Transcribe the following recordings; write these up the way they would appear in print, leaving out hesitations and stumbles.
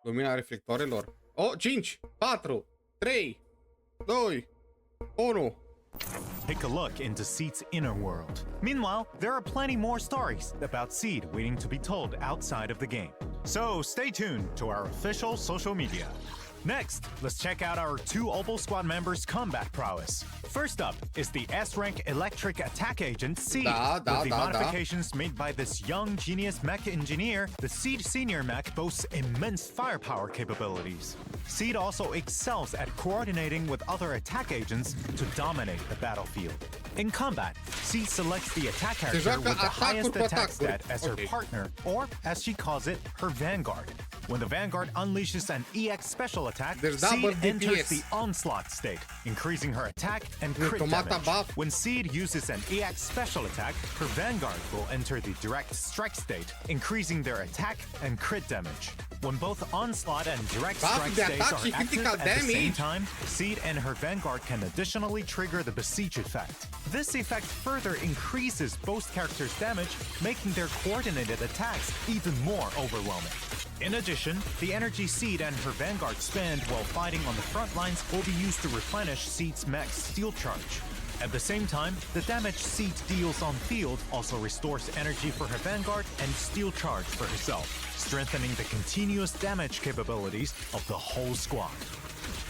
Lumina reflectoarelor. Oh, 5, 4, 3, 2, 1. Take a look into Seed's inner world. Meanwhile, there are plenty more stories about Seed waiting to be told outside of the game. So stay tuned to our official social media. Next, let's check out our 2 Opal Squad members' combat prowess. First up is the S-rank electric attack agent Seed. With the modifications made by this young genius mech engineer, the Seed Senior mech boasts immense firepower capabilities. Seed also excels at coordinating with other attack agents to dominate the battlefield. In combat, Seed selects the attack character with the highest attack stat as her partner, or as she calls it, her vanguard. When the Vanguard unleashes an EX special attack, Seed enters the Onslaught state, increasing her attack and crit damage. When Seed uses an EX special attack, her Vanguard will enter the Direct Strike state, increasing their attack and crit damage. When both Onslaught and Direct Strike states are active at the same time, Seed and her Vanguard can additionally trigger the Besiege effect. This effect further increases both characters' damage, making their coordinated attacks even more overwhelming. In addition, the energy Seed and her Vanguard spend while fighting on the front lines will be used to replenish Seed's mech's Steel Charge. At the same time, the damage Seed deals on field also restores energy for her Vanguard and Steel Charge for herself, strengthening the continuous damage capabilities of the whole squad.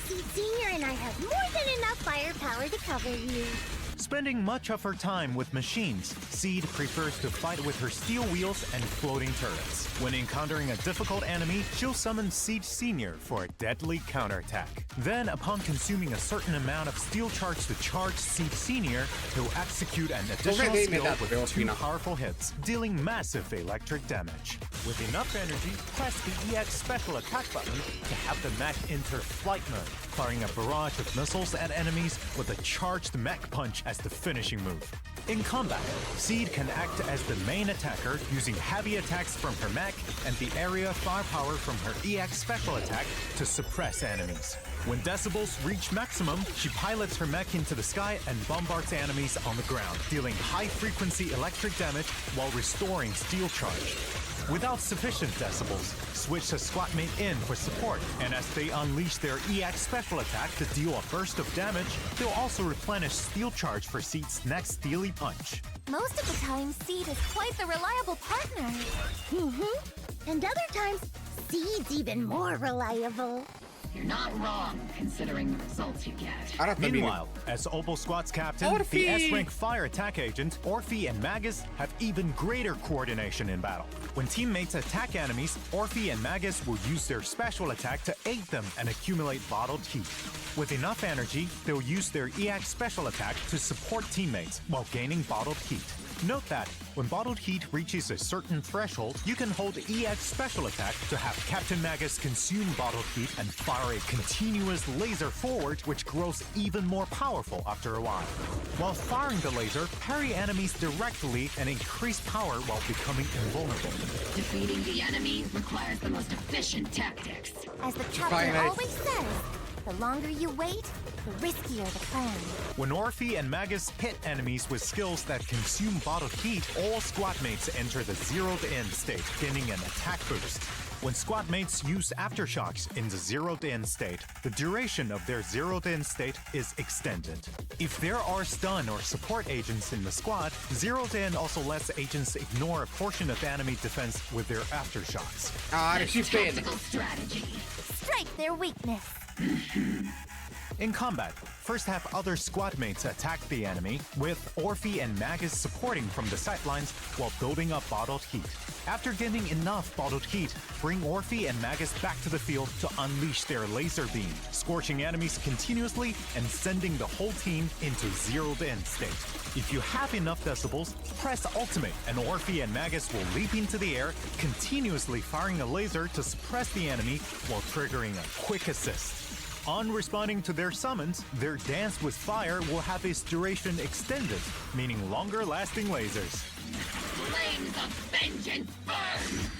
Seed Senior and I have more than enough firepower to cover you. Spending much of her time with machines, Seed prefers to fight with her steel wheels and floating turrets. When encountering a difficult enemy, she'll summon Seed Senior for a deadly counterattack. Then, upon consuming a certain amount of steel charge to charge Seed Senior, he'll execute an additional skill with 2 powerful hits, dealing massive electric damage. With enough energy, press the EX special attack button to have the mech enter flight mode, firing a barrage of missiles at enemies with a charged mech punch as the finishing move. In combat, Seed can act as the main attacker using heavy attacks from her mech and the area firepower from her EX special attack to suppress enemies. When decibels reach maximum, she pilots her mech into the sky and bombards enemies on the ground, dealing high-frequency electric damage while restoring steel charge. Without sufficient decibels, switch a squad mate in for support, and as they unleash their EX special attack to deal a burst of damage, they'll also replenish steel charge for Seed's next steely punch. Most of the time, Seed is quite the reliable partner. And other times, Seed's even more reliable. You're not wrong, considering the results you get. Meanwhile, as Opal Squad's captain, the S-rank fire attack agent, Orphe and Magus have even greater coordination in battle. When teammates attack enemies, Orphe and Magus will use their special attack to aid them and accumulate bottled heat. With enough energy, they'll use their EX special attack to support teammates while gaining bottled heat. Note that when bottled heat reaches a certain threshold, you can hold EX special attack to have Captain Magus consume bottled heat and fire a continuous laser forward, which grows even more powerful after a while. While firing the laser, parry enemies directly and increase power while becoming invulnerable. Defeating the enemy requires the most efficient tactics. As the captain always says, the longer you wait, the riskier the plan. When Orphe and Magus hit enemies with skills that consume bottled heat, all squad mates enter the zeroed in state, gaining an attack boost. When squad mates use aftershocks in the zeroed in state, the duration of their zeroed in state is extended. If there are stun or support agents in the squad, zeroed in also lets agents ignore a portion of enemy defense with their aftershocks. Tactical strategy. Strike their weakness. In combat, first have other squad mates attack the enemy, with Orphe and Magus supporting from the sidelines while building up bottled heat. After getting enough bottled heat, bring Orphe and Magus back to the field to unleash their laser beam, scorching enemies continuously and sending the whole team into zeroed-in state. If you have enough decibels, press Ultimate and Orphe and Magus will leap into the air, continuously firing a laser to suppress the enemy while triggering a quick assist. On responding to their summons, their dance with fire will have its duration extended, meaning longer-lasting lasers. Flames of vengeance burn!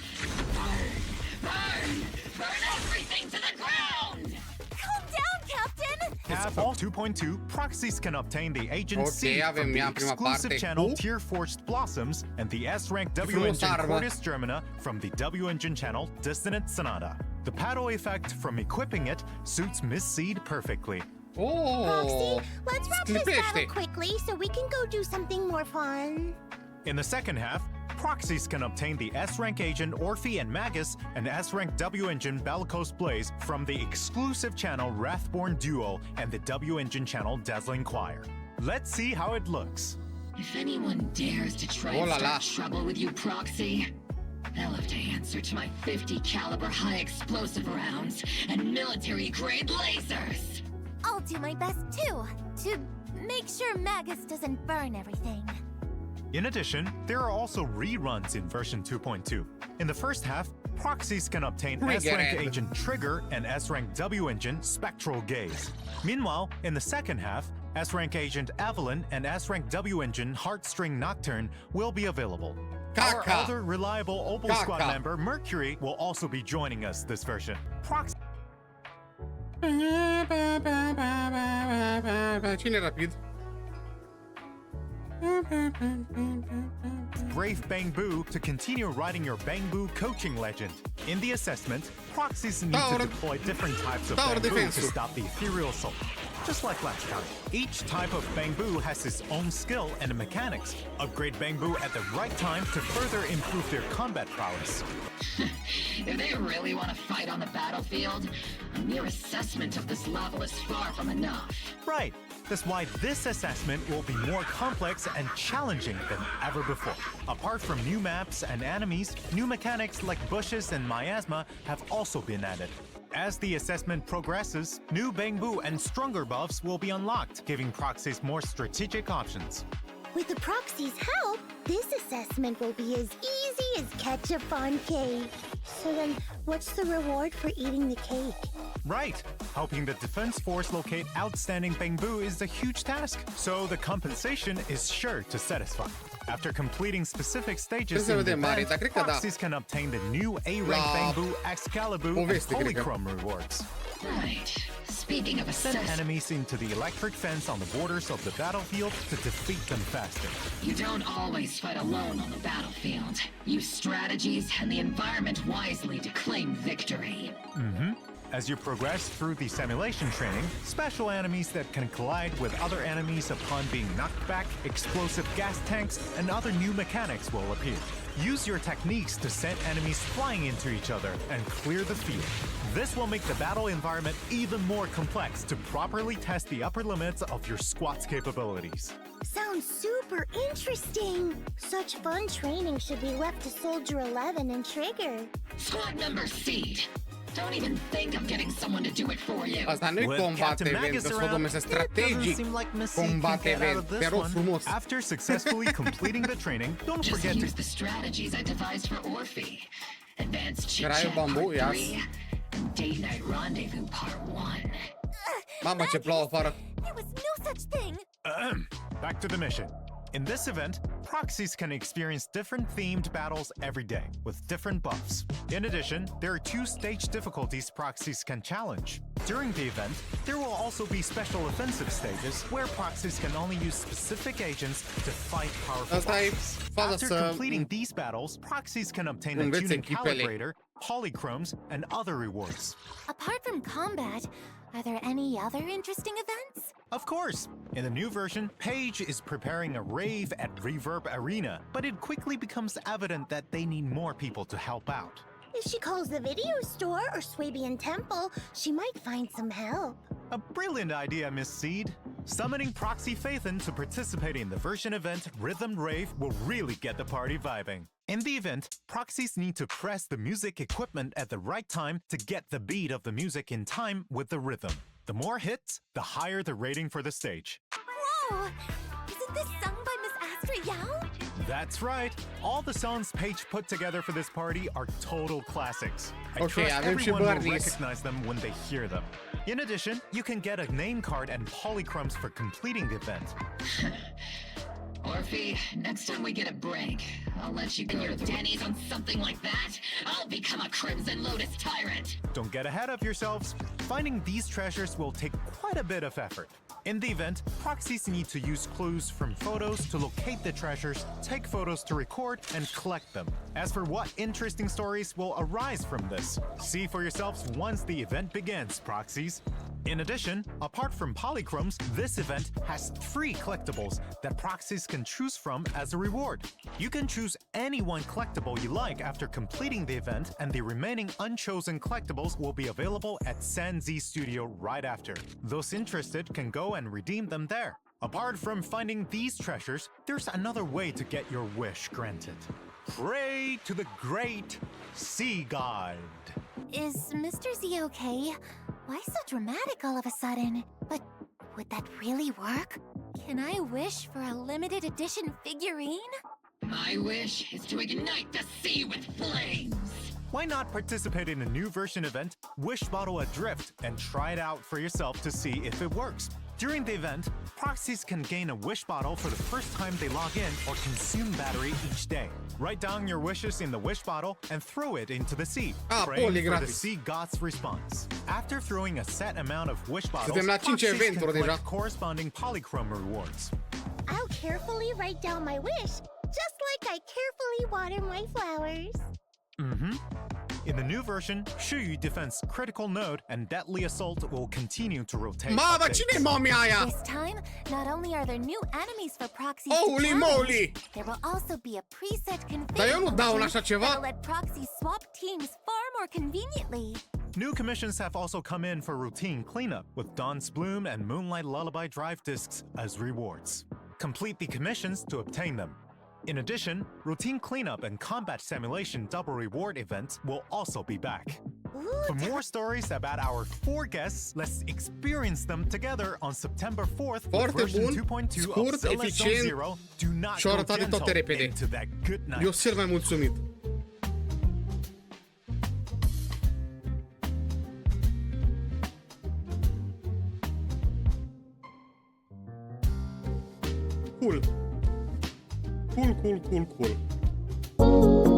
Burn! Burn! Burn everything to the ground! Calm down, Captain! As of 2.2, proxies can obtain the Agent C from the exclusive channel Tear Forged Blossoms and the S-rank W-Engine Cordis Germina from the W-Engine channel Dissonant Sonata. The paddle effect from equipping it suits Miss Seed perfectly. Oh, Proxy, let's wrap this battle sclipește. quickly so we can go do something more fun. In the second half, proxies can obtain the S-Rank Agent Orphe and Magus and S-Rank W-Engine Bellicose Blaze from the exclusive channel Wrathborn Duo and the W-Engine channel Dazzling Choir. Let's see how it looks. If anyone dares to try Oh and la start la. trouble with you, Proxy, they'll have to answer to my 50 caliber high explosive rounds and military grade lasers. I'll do my best too, to make sure Magus doesn't burn everything. In addition, there are also reruns in version 2.2. In the first half, proxies can obtain Trigger S-Rank it. Agent Trigger and S-Rank W-Engine Spectral Gaze. Meanwhile, in the second half, S-Rank Agent Evelyn and S-Rank W-Engine Heartstring Nocturne will be available. Our Caca. other reliable Opal Caca. Squad member, Mercury, will also be joining us this version. Cine e rapid? Brave Bang Boo to continue riding your Bang Boo coaching legend. In the assessment, proxies need Tower- to deploy different types of Tower Bang Boo to defense. stop the ethereal assault. Just like last time, each type of Bang Boo has its own skill and mechanics. Upgrade Bang Boo at the right time to further improve their combat prowess. If they really want to fight on the battlefield, a mere assessment of this level is far from enough. Right. That's why this assessment will be more complex and challenging than ever before. Apart from new maps and enemies, new mechanics like bushes and miasma have also been added. As the assessment progresses, new Bang Boo and stronger buffs will be unlocked, giving proxies more strategic options. With the proxy's help, this assessment will be as easy as ketchup on cake. So then, what's the reward for eating the cake? Right. Helping the defense force locate outstanding Bang Boo is a huge task, so the compensation is sure to satisfy. After completing specific stages Trebuie să in the vedem, Mari, event, dar cred că da. proxies can obtain the new A-rank La Bang Boo, Excalibur, and poveste, cred că. Polychrome rewards. Right. Speaking of Send assessment, enemies into the electric fence on the borders of the battlefield to defeat them faster. you don't always fight alone on the battlefield. Use strategies and the environment wisely to claim victory. As you progress through the simulation training, special enemies that can collide with other enemies upon being knocked back, explosive gas tanks, and other new mechanics will appear. Use your techniques to send enemies flying into each other and clear the field. This will make the battle environment even more complex to properly test the upper limits of your squad's capabilities. Sounds super interesting. Such fun training should be left to Soldier 11 and Trigger. Squad member Seed. Don't even think of getting someone to do it for you. Asta nu e With combat Captain event, Magus asta around, este it doesn't strategic. seem like Miss Seed can Combat get out event. of this Te rog one. frumos. After successfully completing the training, don't Just forget use to the strategies I devised for Orphe. Advanced Chit Graiul Chat bambu, Part yes. 3 and Date Night Rendezvous Part 1. Mamă, ce plouă afară. There was no such thing. Back to the mission. In this event, proxies can experience different themed battles every day, with different buffs. In addition, there are 2 stage difficulties proxies can challenge. During the event, there will also be special offensive stages where proxies can only use specific agents to fight powerful Asta e bosses. faza After să completing these battles, proxies can obtain a înveți tuning echipele. calibrator, polychromes, and other rewards. Apart from combat, are there any other interesting events? Of course! In the new version, Paige is preparing a rave at Reverb Arena, but it quickly becomes evident that they need more people to help out. If she calls the video store or Swabian Temple, she might find some help. A brilliant idea, Miss Seed! Summoning Proxy Phaethon to participate in the version event Rhythm Rave will really get the party vibing. In the event, proxies need to press the music equipment at the right time to get the beat of the music in time with the rhythm. The more hits, the higher the rating for the stage. Whoa! Isn't this sung by Miss Astra Yao? That's right. All the songs Paige put together for this party are total classics. I Okay, trust avem și everyone will Barney's. recognize them when they hear them. In addition, you can get a name card and polychromes for completing the event. Orphe, next time we get a break, I'll let you go to Denny's on something like that. I'll become a Crimson Lotus tyrant. Don't get ahead of yourselves. Finding these treasures will take quite a bit of effort. In the event, proxies need to use clues from photos to locate the treasures, take photos to record, and collect them. As for what interesting stories will arise from this, see for yourselves once the event begins, proxies. In addition, apart from polychromes, this event has 3 collectibles that proxies can choose from as a reward. You can choose any one collectible you like after completing the event, and the remaining unchosen collectibles will be available at San Z Studio right after. Those interested can go and redeem them there. Apart from finding these treasures, there's another way to get your wish granted. Pray to the great Sea God. Is Mr. Z okay? Why so dramatic all of a sudden? But would that really work? Can I wish for a limited edition figurine? My wish is to ignite the sea with flames. Why not participate in a new version event, Wish Bottle Adrift, and try it out for yourself to see if it works? During the event, proxies can gain a wish bottle for the first time they log in or consume battery each day. Write down your wishes in the wish bottle and throw it into the sea, praying for the gratis. sea god's response. After throwing a set amount of wish bottles, Suntem la 5 proxies can eventuri deja. collect corresponding polychrome rewards. I'll carefully write down my wish, just like I carefully water my flowers. In the new version, Shuyu Defense Critical Node and Deadly Assault will continue to rotate. Ma, updates. cine e momia aia? This time, not only are there new enemies for proxies Holy to challenge, moly! there will also be a preset config Dar eu nu dau în așa function ceva. that'll let proxies swap teams far more conveniently. New commissions have also come in for routine cleanup, with Dawn's Bloom and Moonlight Lullaby drive discs as rewards. Complete the commissions to obtain them. In addition, routine cleanup and combat simulation double reward events will also be back. For more stories about our 4 guests, let's experience them together on September 4th with Foarte version bun, 2.2 scurt, of Zilla Zone eficient Zero. Do not și-au go arătat de gentle toate repede. into that good night. Eu sunt cel mai mulțumit. Cool. Cool.